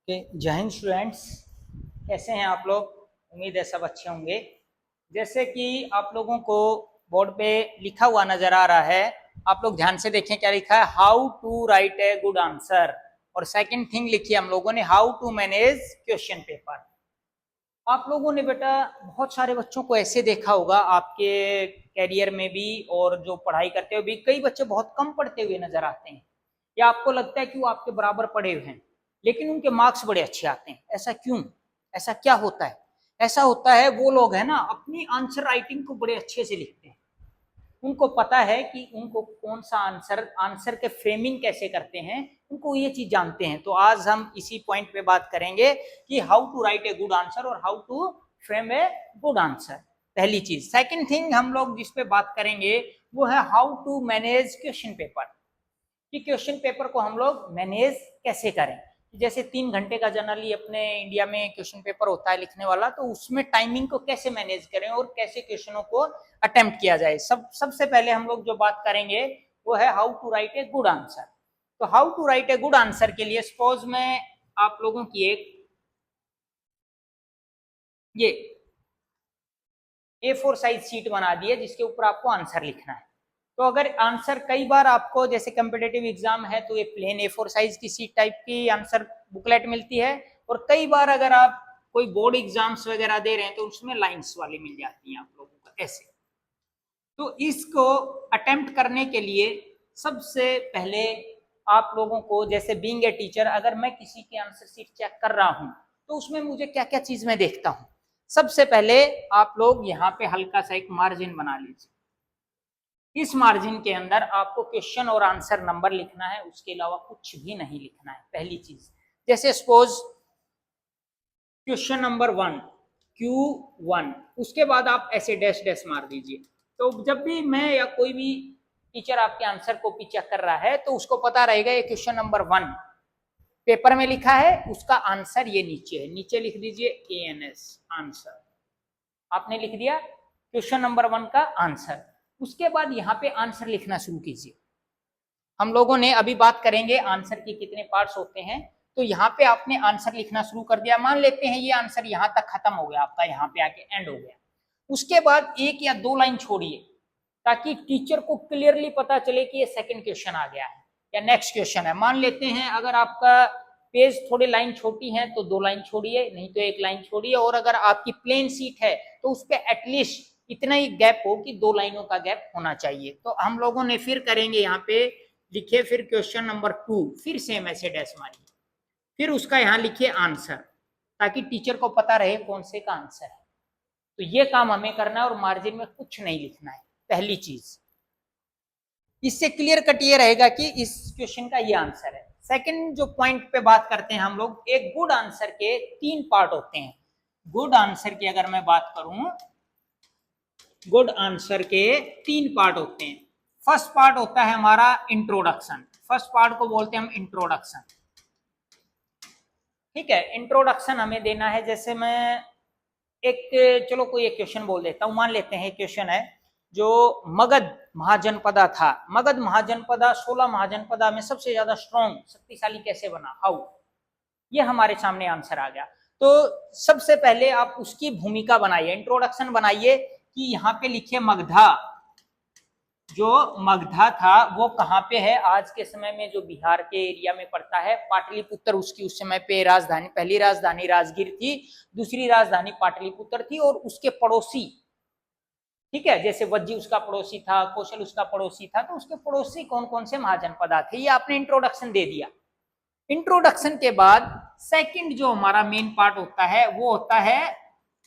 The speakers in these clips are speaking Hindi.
जय हिंद स्टूडेंट्स, कैसे हैं आप लोग। उम्मीद है सब अच्छे होंगे। जैसे कि आप लोगों को बोर्ड पे लिखा हुआ नजर आ रहा है, आप लोग ध्यान से देखें क्या लिखा है, how to write a good answer. और सेकंड थिंग लिखी है हम लोगों ने, how to manage question paper. आप लोगों ने बेटा बहुत सारे बच्चों को ऐसे देखा होगा आपके कैरियर में भी, और जो पढ़ाई करते हुए भी कई बच्चे बहुत कम पढ़ते हुए नजर आते हैं, या आपको लगता है कि वो आपके बराबर पढ़े हुए हैं लेकिन उनके मार्क्स बड़े अच्छे आते हैं। ऐसा क्यों, ऐसा क्या होता है? ऐसा होता है वो लोग है ना अपनी आंसर राइटिंग को बड़े अच्छे से लिखते हैं। उनको पता है कि उनको कौन सा आंसर के फ्रेमिंग कैसे करते हैं, उनको ये चीज जानते हैं। तो आज हम इसी पॉइंट पे बात करेंगे कि how to write a good answer और how to frame a good answer, पहली चीज। सेकंड थिंग हम लोग जिस पे बात करेंगे वो है how to manage question paper, कि क्वेश्चन पेपर को हम लोग मैनेज कैसे करें। जैसे 3 घंटे का जनरली अपने इंडिया में क्वेश्चन पेपर होता है लिखने वाला, तो उसमें टाइमिंग को कैसे मैनेज करें और कैसे क्वेश्चनों को अटेम्प्ट किया जाए। सबसे पहले हम लोग जो बात करेंगे वो है how to write a good answer. तो how to write a good answer के लिए सपोज मैं आप लोगों की एक ये A4 साइज शीट बना दी है जिसके ऊपर आपको आंसर लिखना है। तो अगर आंसर कई बार आपको जैसे कम्पिटेटिव एग्जाम है तो ये प्लेन A4 साइज की शीट टाइप की आंसर बुकलेट मिलती है, और कई बार अगर आप कोई बोर्ड एग्जाम्स वगैरह दे रहे हैं तो उसमें लाइंस वाली मिल जाती हैं आप लोगों को ऐसे। तो इसको अटेम्प्ट करने के लिए सबसे पहले आप लोगों को, जैसे बीइंग ए टीचर, अगर मैं किसी की आंसर शीट चेक कर रहा हूं तो उसमें मुझे क्या क्या चीज मैं देखता हूं। सबसे पहले आप लोग यहाँ पे हल्का सा एक मार्जिन बना लीजिए। इस मार्जिन के अंदर आपको क्वेश्चन और आंसर नंबर लिखना है, उसके अलावा कुछ भी नहीं लिखना है, पहली चीज। जैसे सपोज क्वेश्चन नंबर 1 Q1, उसके बाद आप ऐसे डैश डैश मार दीजिए। तो जब भी मैं या कोई भी टीचर आपके आंसर कॉपी चेक कर रहा है तो उसको पता रहेगा ये क्वेश्चन नंबर 1 पेपर में लिखा है, उसका आंसर ये नीचे है। नीचे लिख दीजिए ANS आंसर, आपने लिख दिया क्वेश्चन नंबर 1 का आंसर। उसके बाद यहाँ पे आंसर लिखना शुरू कीजिए। हम लोगों ने अभी बात करेंगे आंसर के कितने पार्ट्स होते हैं। तो यहाँ पे आपने आंसर लिखना शुरू कर दिया, मान लेते हैं ये आंसर यहाँ तक खत्म हो गया आपका, यहाँ पे आके एंड हो गया। उसके बाद 1 या 2 लाइन छोड़िए ताकि टीचर को क्लियरली पता चले कि ये सेकंड क्वेश्चन आ गया है या नेक्स्ट क्वेश्चन है। मान लेते हैं अगर आपका पेज थोड़ी लाइन छोटी है तो 2 लाइन छोड़िए, नहीं तो 1 लाइन छोड़िए, और अगर आपकी प्लेन सीट है तो उस पर एटलीस्ट इतना ही गैप हो कि 2 लाइनों का गैप होना चाहिए। तो हम लोगों ने फिर करेंगे, यहाँ पे लिखिए फिर क्वेश्चन नंबर 2, फिर सेम ऐसे डैश मारिए, फिर उसका यहाँ लिखिए आंसर, ताकि टीचर को पता रहे कौन से का आंसर है। तो ये काम हमें करना है और मार्जिन में कुछ नहीं लिखना है, पहली चीज। इससे क्लियर कट ये रहेगा कि इस क्वेश्चन का ये आंसर है। सेकंड जो पॉइंट पे बात करते हैं हम लोग, एक गुड आंसर के 3 पार्ट होते हैं। गुड आंसर की अगर मैं बात करूं, गुड आंसर के 3 पार्ट होते हैं। फर्स्ट पार्ट होता है हमारा इंट्रोडक्शन, फर्स्ट पार्ट को बोलते हैं हम इंट्रोडक्शन। ठीक है, इंट्रोडक्शन हमें देना है। जैसे मैं एक, चलो कोई एक क्वेश्चन बोल देता हूं। मान लेते हैं क्वेश्चन है जो मगध महाजनपदा था, मगध महाजनपदा 16 महाजनपदा में सबसे ज्यादा स्ट्रॉन्ग शक्तिशाली कैसे बना, हाउ, ये हमारे सामने आंसर आ गया। तो सबसे पहले आप उसकी भूमिका बनाइए, इंट्रोडक्शन बनाइए कि यहाँ पे लिखिए मगधा। जो मगधा था वो कहाँ पे है, आज के समय में जो बिहार के एरिया में पड़ता है। पाटलिपुत्र उसकी उस समय पे राजधानी, पहली राजधानी राजगीर थी, दूसरी राजधानी पाटलिपुत्र थी, और उसके पड़ोसी, ठीक है, जैसे वज्जी उसका पड़ोसी था, कौशल उसका पड़ोसी था, तो उसके पड़ोसी कौन कौन से महाजनपदा थे, ये आपने इंट्रोडक्शन दे दिया। इंट्रोडक्शन के बाद सेकंड जो हमारा मेन पार्ट होता है वो होता है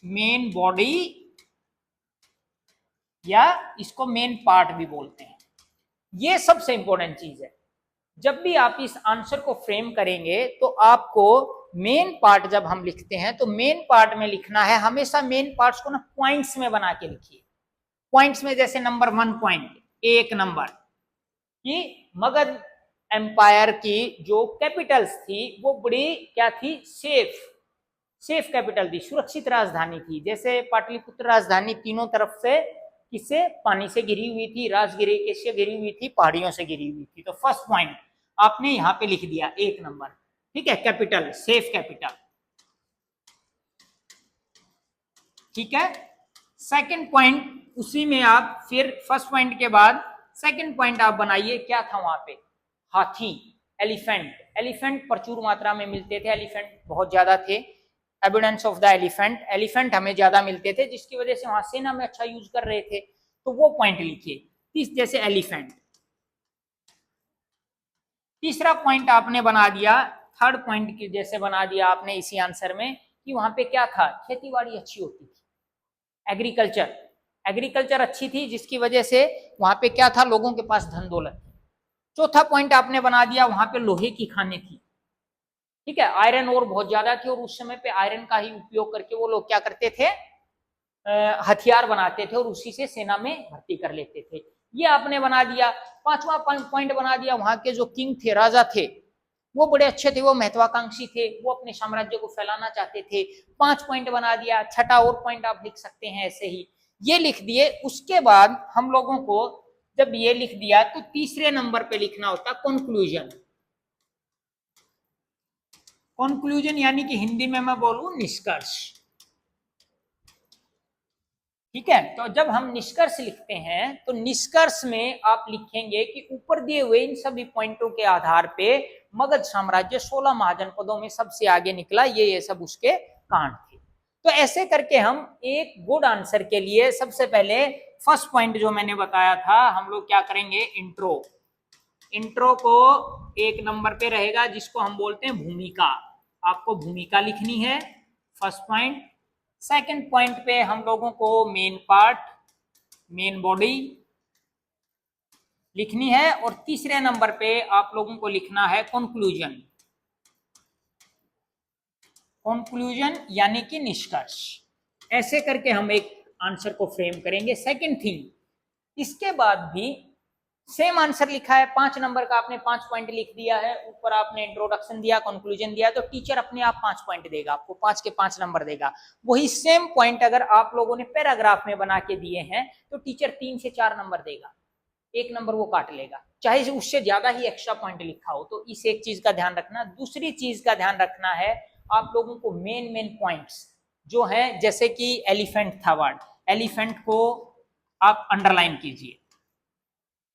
मेन बॉडी, या इसको मेन पार्ट भी बोलते हैं। ये सबसे इंपॉर्टेंट चीज है। जब भी आप इस आंसर को फ्रेम करेंगे तो आपको मेन पार्ट, जब हम लिखते हैं तो मेन पार्ट में लिखना है, हमेशा मेन पार्ट्स को ना पॉइंट्स में बना के लिखिए। पॉइंट्स में जैसे नंबर 1 पॉइंट, एक नंबर कि मगध एम्पायर की जो कैपिटल्स थी वो बड़ी क्या थी, सेफ कैपिटल थी, सुरक्षित राजधानी थी। जैसे पाटलिपुत्र राजधानी तीनों तरफ से किससे, पानी से घिरी हुई थी, राजगिरी किससे घिरी हुई थी, पहाड़ियों से घिरी हुई थी। तो फर्स्ट पॉइंट आपने यहाँ पे लिख दिया 1 नंबर। ठीक है, कैपिटल, सेफ कैपिटल, ठीक है। सेकंड पॉइंट उसी में आप फिर फर्स्ट पॉइंट के बाद सेकंड पॉइंट आप बनाइए, क्या था वहां पे, हाथी, एलिफेंट, एलिफेंट प्रचुर मात्रा में मिलते थे, एलिफेंट बहुत ज्यादा थे, evidence of the elephant, elephant हमें ज्यादा मिलते थे जिसकी वजह से वहां सेना में अच्छा यूज कर रहे थे, तो वो पॉइंट लिखिए, जैसे एलिफेंट। तीसरा पॉइंट आपने बना दिया, थर्ड पॉइंट की जैसे बना दिया आपने इसी आंसर में कि वहां पे क्या था, खेतीबाड़ी अच्छी होती थी, एग्रीकल्चर, एग्रीकल्चर अच्छी थी जिसकी वजह से वहां पे क्या था, लोगों के पास धन दौलत। चौथा पॉइंट आपने बना दिया, वहां पे लोहे की खानें थी, ठीक है, आयरन और बहुत ज्यादा थी और उस समय पे आयरन का ही उपयोग करके वो लोग क्या करते थे, हथियार बनाते थे और उसी से सेना में भर्ती कर लेते थे, ये आपने बना दिया। पांचवा पॉइंट बना दिया, वहां के जो किंग थे, राजा थे, वो बड़े अच्छे थे, वो महत्वाकांक्षी थे, वो अपने साम्राज्य को फैलाना चाहते थे, 5 पॉइंट बना दिया। छठा और पॉइंट आप लिख सकते हैं ऐसे ही, ये लिख दिए। उसके बाद हम लोगों को जब ये लिख दिया तो तीसरे नंबर पे लिखना होता कंक्लूजन, कंक्लूजन यानी कि हिंदी में मैं बोलूं निष्कर्ष, ठीक है। तो जब हम निष्कर्ष लिखते हैं तो निष्कर्ष में आप लिखेंगे कि ऊपर दिए हुए इन सभी पॉइंटों के आधार पे मगध साम्राज्य 16 महाजनपदों में सबसे आगे निकला, ये सब उसके कांड थे। तो ऐसे करके हम एक गुड आंसर के लिए सबसे पहले फर्स्ट पॉइंट जो मैंने बताया था, हम लोग क्या करेंगे, इंट्रो, इंट्रो को 1 नंबर पे रहेगा जिसको हम बोलते हैं भूमिका, आपको भूमिका लिखनी है, फर्स्ट पॉइंट। सेकंड पॉइंट पे हम लोगों को मेन पार्ट, मेन बॉडी लिखनी है, और तीसरे नंबर पे आप लोगों को लिखना है कंक्लूजन, कंक्लूजन यानी कि निष्कर्ष। ऐसे करके हम एक आंसर को फ्रेम करेंगे। सेकंड थिंग, इसके बाद भी सेम आंसर लिखा है, 5 नंबर का आपने 5 पॉइंट लिख दिया है, ऊपर आपने इंट्रोडक्शन दिया, कंक्लूजन दिया, तो टीचर अपने आप 5 पॉइंट देगा आपको, 5 के 5 नंबर देगा। वही सेम पॉइंट अगर आप लोगों ने पैराग्राफ में बना के दिए हैं तो टीचर 3 से 4 नंबर देगा, 1 नंबर वो काट लेगा, चाहे उससे ज्यादा ही एक्स्ट्रा पॉइंट लिखा हो। तो इस एक चीज का ध्यान रखना। दूसरी चीज का ध्यान रखना है, आप लोगों को मेन पॉइंट्स जो है, जैसे कि एलिफेंट था वर्ड, एलिफेंट को आप अंडरलाइन कीजिए,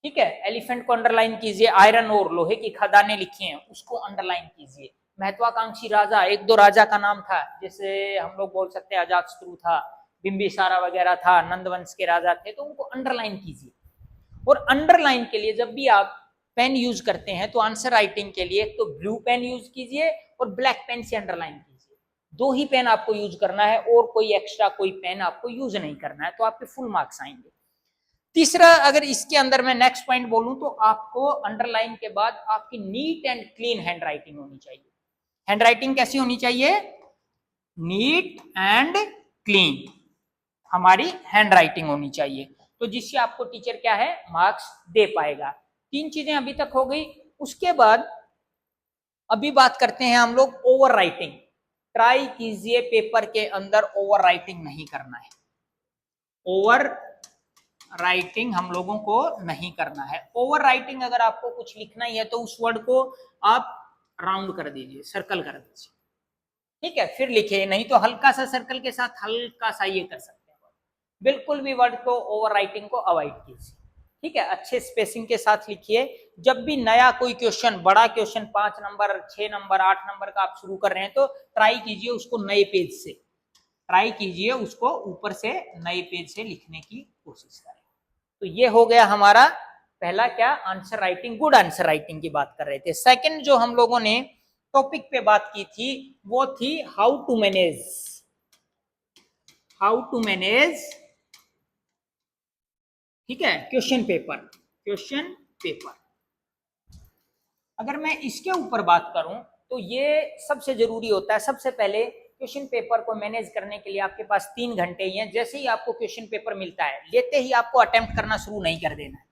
ठीक है, एलिफेंट को अंडरलाइन कीजिए। आयरन और लोहे की खदानें लिखी हैं उसको अंडरलाइन कीजिए। महत्वाकांक्षी राजा, 1-2 राजा का नाम था, जैसे हम लोग बोल सकते हैं अजातशत्रु था, बिंबिसारा वगैरह था, नंदवंश के राजा थे, तो उनको अंडरलाइन कीजिए। और अंडरलाइन के लिए जब भी आप पेन यूज करते हैं तो आंसर राइटिंग के लिए तो ब्लू पेन यूज कीजिए और ब्लैक पेन से अंडरलाइन कीजिए, 2 ही पेन आपको यूज करना है और कोई एक्स्ट्रा कोई पेन आपको यूज नहीं करना है, तो आपके फुल मार्क्स आएंगे। तीसरा, अगर इसके अंदर मैं नेक्स्ट पॉइंट बोलूं तो आपको अंडरलाइन के बाद आपकी neat and clean hand writing होनी चाहिए। हैंड राइटिंग कैसी होनी चाहिए, नीट एंड क्लीन हमारी हैंड राइटिंग होनी चाहिए, तो जिससे आपको टीचर क्या है, मार्क्स दे पाएगा। 3 चीजें अभी तक हो गई। उसके बाद अभी बात करते हैं हम लोग ओवर राइटिंग। ट्राई कीजिए पेपर के अंदर ओवर राइटिंग नहीं करना है, ओवर राइटिंग हम लोगों को नहीं करना है। ओवर राइटिंग अगर आपको कुछ लिखना ही है तो उस वर्ड को आप राउंड कर दीजिए, सर्कल कर दीजिए, ठीक है, फिर लिखिए, नहीं तो हल्का सा सर्कल के साथ हल्का सा ये कर सकते हैं। बिल्कुल भी वर्ड को ओवर राइटिंग को अवॉइड कीजिए, ठीक है, अच्छे स्पेसिंग के साथ लिखिए। जब भी नया कोई क्वेश्चन, बड़ा क्वेश्चन 5 नंबर, 6 नंबर, 8 नंबर का आप शुरू कर रहे हैं तो ट्राई कीजिए उसको नए पेज से, ट्राई कीजिए उसको ऊपर से नए पेज से लिखने की कोशिश करें। तो ये हो गया हमारा पहला क्या, answer writing, good answer writing की बात कर रहे थे। सेकंड जो हम लोगों ने टॉपिक पे बात की थी वो थी how to manage, how to manage, ठीक है, क्वेश्चन पेपर, क्वेश्चन पेपर। अगर मैं इसके ऊपर बात करूं तो ये सबसे जरूरी होता है। सबसे पहले क्वेश्चन पेपर को मैनेज करने के लिए आपके पास 3 घंटे ही हैं। जैसे ही आपको क्वेश्चन पेपर मिलता है, लेते ही आपको अटेम्प्ट करना शुरू नहीं कर देना है।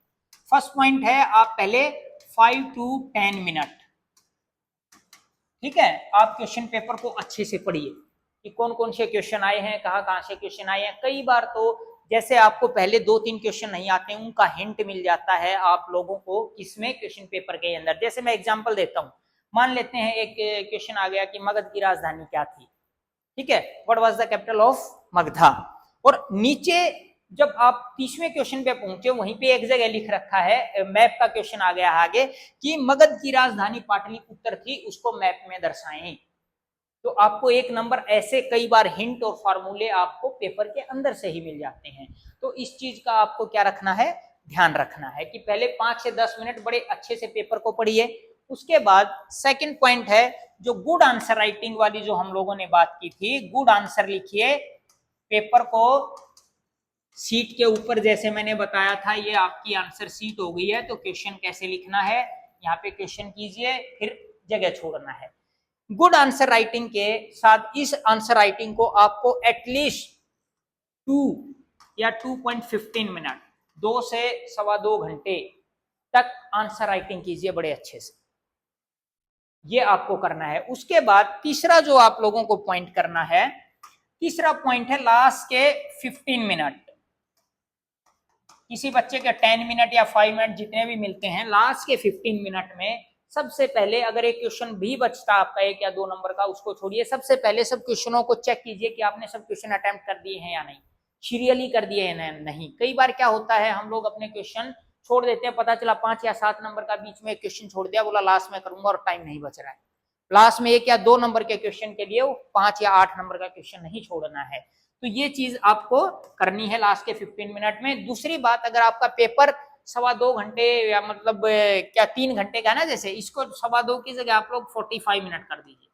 फर्स्ट पॉइंट है, आप पहले 5 to 10 मिनट, ठीक है, आप क्वेश्चन पेपर को अच्छे से पढ़िए कि कौन कौन से क्वेश्चन आए हैं, कहाँ कहाँ से क्वेश्चन आए हैं। कई बार तो जैसे आपको पहले 2-3 क्वेश्चन नहीं आते हैं, उनका हिंट मिल जाता है आप लोगों को किसमें, क्वेश्चन पेपर के अंदर। जैसे मैं एग्जांपल देता हूँ, मान लेते हैं एक क्वेश्चन आ गया कि मगध की राजधानी क्या थी, ठीक है, what was the capital of Magadha. और नीचे जब आप 30वें क्वेश्चन पे पहुंचे वहीं पे एक जगह लिख रखा है, मैप का क्वेश्चन आ गया आगे कि मगध की राजधानी पाटलिपुत्र थी, उसको मैप में दर्शाएं। तो आपको एक नंबर ऐसे कई बार हिंट और फार्मूले आपको पेपर के अंदर से ही मिल जाते हैं। तो इस चीज का आपको क्या रखना है, ध्यान रखना है कि पहले 5 से 10 मिनट बड़े अच्छे से पेपर को पढ़िए। उसके बाद सेकंड पॉइंट है जो गुड आंसर राइटिंग वाली जो हम लोगों ने बात की थी, गुड आंसर लिखिए। पेपर को सीट के ऊपर जैसे मैंने बताया था ये आपकी आंसर सीट हो गई है, तो क्वेश्चन कैसे लिखना है, यहाँ पे क्वेश्चन कीजिए फिर जगह छोड़ना है। गुड आंसर राइटिंग के साथ इस आंसर राइटिंग को आपको एटलीस्ट 2 या 2.15 मिनट, 2 से 2.25 घंटे तक आंसर राइटिंग कीजिए बड़े अच्छे से, ये आपको करना है। उसके बाद तीसरा जो आप लोगों को पॉइंट करना है, तीसरा पॉइंट है लास्ट के 15 मिनट। किसी बच्चे के 10 मिनट या 5 मिनट जितने भी मिलते हैं, लास्ट के 15 मिनट में सबसे पहले अगर एक क्वेश्चन भी बचता आपका 1 या 2 नंबर का, उसको छोड़िए, सबसे पहले सब क्वेश्चनों को चेक कीजिए कि आपने सब क्वेश्चन अटेम्प्ट कर दिए हैं या नहीं, सीरियली कर दिए हैं नहीं। कई बार क्या होता है हम लोग अपने क्वेश्चन छोड़ देते हैं, पता चला 5 या 7 नंबर का बीच में एक क्वेश्चन छोड़ दिया, बोला लास्ट में करूंगा और टाइम नहीं बच रहा है। लास्ट में 1 या 2 नंबर के क्वेश्चन के लिए 5 या 8 नंबर का क्वेश्चन नहीं छोड़ना है। तो ये चीज आपको करनी है लास्ट के 15 मिनट में। दूसरी बात, अगर आपका पेपर 2.25 घंटे या मतलब क्या 3 घंटे का ना, जैसे इसको 2.25 की जगह आप लोग 45 मिनट कर दीजिए,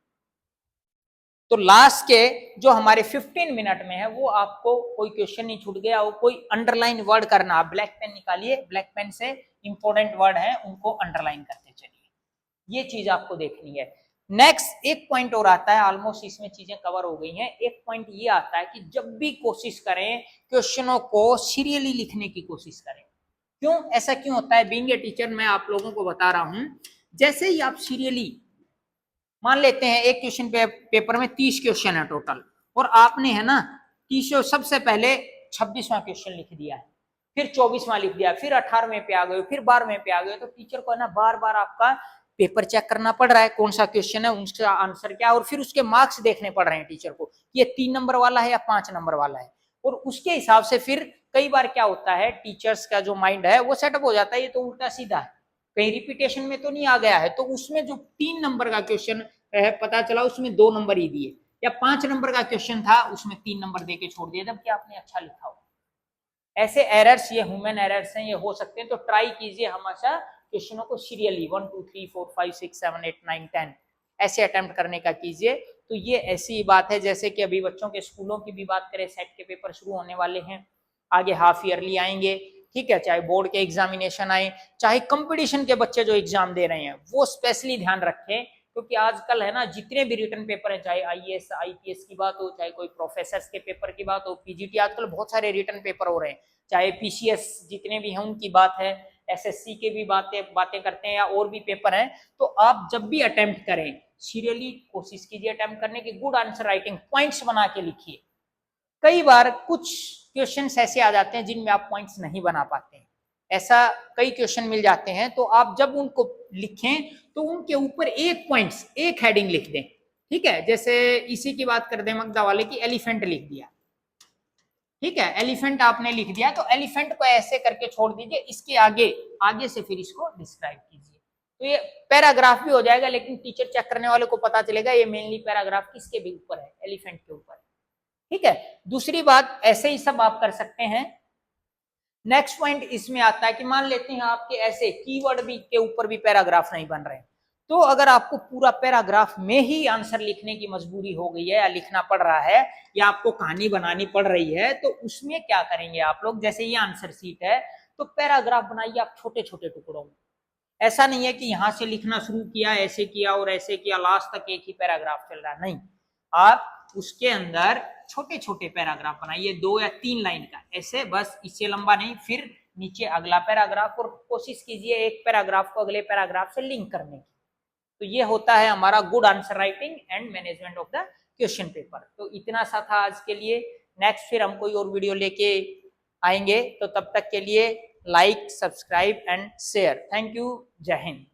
तो लास्ट के जो हमारे 15 मिनट में है वो आपको कोई क्वेश्चन नहीं छूट गया हो, कोई अंडरलाइन वर्ड करना, आप ब्लैक पेन निकालिए, ब्लैक पेन से इंपॉर्टेंट वर्ड है उनको अंडरलाइन करते चलिए, ये चीज आपको देखनी है। नेक्स्ट एक पॉइंट और आता है, ऑलमोस्ट इसमें चीजें कवर हो गई हैं। एक पॉइंट ये आता है कि जब भी कोशिश करें क्वेश्चनों को सीरियली लिखने की कोशिश करें। क्यों ऐसा क्यों होता है, बीइंग ए टीचर मैं आप लोगों को बता रहा हूं, जैसे ही आप सीरियली, मान लेते हैं एक क्वेश्चन पेपर में 30 क्वेश्चन है टोटल, और आपने है ना 30 सबसे पहले 26वां क्वेश्चन लिख दिया है, फिर 24वां लिख दिया, फिर 18वें पे आ गए, फिर 12वें पे आ गए, तो टीचर को है ना बार बार आपका पेपर चेक करना पड़ रहा है कौन सा क्वेश्चन है, उसका आंसर क्या, और फिर उसके मार्क्स देखने पड़ रहे हैं टीचर को, ये 3 नंबर वाला है या 5 नंबर वाला है। और उसके हिसाब से फिर कई बार क्या होता है, टीचर्स का जो माइंड है वो सेटअप हो जाता है, ये तो उल्टा सीधा है, कहीं रिपीटेशन में तो नहीं आ गया है, तो उसमें जो 3 नंबर का क्वेश्चन है पता चला उसमें 2 नंबर ही दिए, या 5 नंबर का क्वेश्चन था उसमें 3 नंबर देके छोड़ दिया, जबकि आपने अच्छा लिखा हो। ऐसे एरर्स, ये ह्यूमन एरर्स हैं, ये हो सकते हैं, तो ट्राई कीजिए हमेशा क्वेश्चनों को सीरियली 1 2 3 4 5 6 7 8 9 10 ऐसे अटेम्प्ट करने का कीजिए। तो ये ऐसी बात है, जैसे कि अभी बच्चों के स्कूलों की भी बात करें, सेट के पेपर शुरू होने वाले हैं, आगे हाफ ईयरली आएंगे, ठीक है, चाहे बोर्ड के एग्जामिनेशन आए, चाहे कंपटीशन के बच्चे जो एग्जाम दे रहे हैं वो स्पेशली ध्यान रखें, क्योंकि आजकल है ना जितने भी रिटन पेपर है, चाहे आईएएस आईपीएस की बात हो, चाहे कोई प्रोफेसर के पेपर की बात हो, पीजीटी, आजकल बहुत सारे रिटन पेपर हो रहे हैं, चाहे पीसीएस जितने भी हैं उनकी बात है, एसएससी के भी बातें करते हैं, या और भी पेपर हैं, तो आप जब भी अटेम्प्ट करें सीरियली कोशिश कीजिए अटेम्प्ट करने की, गुड आंसर राइटिंग, पॉइंट्स बना के लिखिए। कई बार कुछ क्वेश्चंस ऐसे आ जाते हैं जिनमें आप पॉइंट्स नहीं बना पाते हैं, ऐसा कई क्वेश्चन मिल जाते हैं, तो आप जब उनको लिखें तो उनके ऊपर एक पॉइंट्स, एक हेडिंग लिख दें, ठीक है, जैसे इसी की बात कर दें मगधा वाले की, एलिफेंट लिख दिया, ठीक है, एलिफेंट आपने लिख दिया, तो एलिफेंट को ऐसे करके छोड़ दीजिए, इसके आगे से फिर इसको डिस्क्राइब कीजिए, तो ये पैराग्राफ भी हो जाएगा, लेकिन टीचर चेक करने वाले को पता चलेगा ये मेनली पैराग्राफ किसके भी ऊपर है, एलिफेंट के ऊपर, ठीक है। दूसरी बात, ऐसे ही सब आप कर सकते हैं। नेक्स्ट पॉइंट इसमें आता है कि मान लेते हैं आपके ऐसे कीवर्ड भी के ऊपर भी पैराग्राफ नहीं बन रहे, तो अगर आपको पूरा पैराग्राफ में ही आंसर लिखने की मजबूरी हो गई है, या लिखना पड़ रहा है, या आपको कहानी बनानी पड़ रही है, तो उसमें क्या करेंगे आप लोग, जैसे ये आंसर शीट है, तो पैराग्राफ बनाइए आप छोटे छोटे टुकड़ों में। ऐसा नहीं है कि यहां से लिखना शुरू किया, ऐसे किया और ऐसे किया, लास्ट तक एक ही पैराग्राफ चल रहा, नहीं, आप उसके अंदर छोटे छोटे पैराग्राफ बनाइए, 2 या 3 लाइन का, ऐसे बस, इससे लंबा नहीं, फिर नीचे अगला पैराग्राफ, और कोशिश कीजिए एक पैराग्राफ को अगले पैराग्राफ से लिंक करने की। तो ये होता है हमारा good answer writing and management of the question paper. तो इतना सा था आज के लिए, नेक्स्ट फिर हम कोई और वीडियो लेके आएंगे, तो तब तक के लिए like, subscribe and share. Thank you, जय हिंद।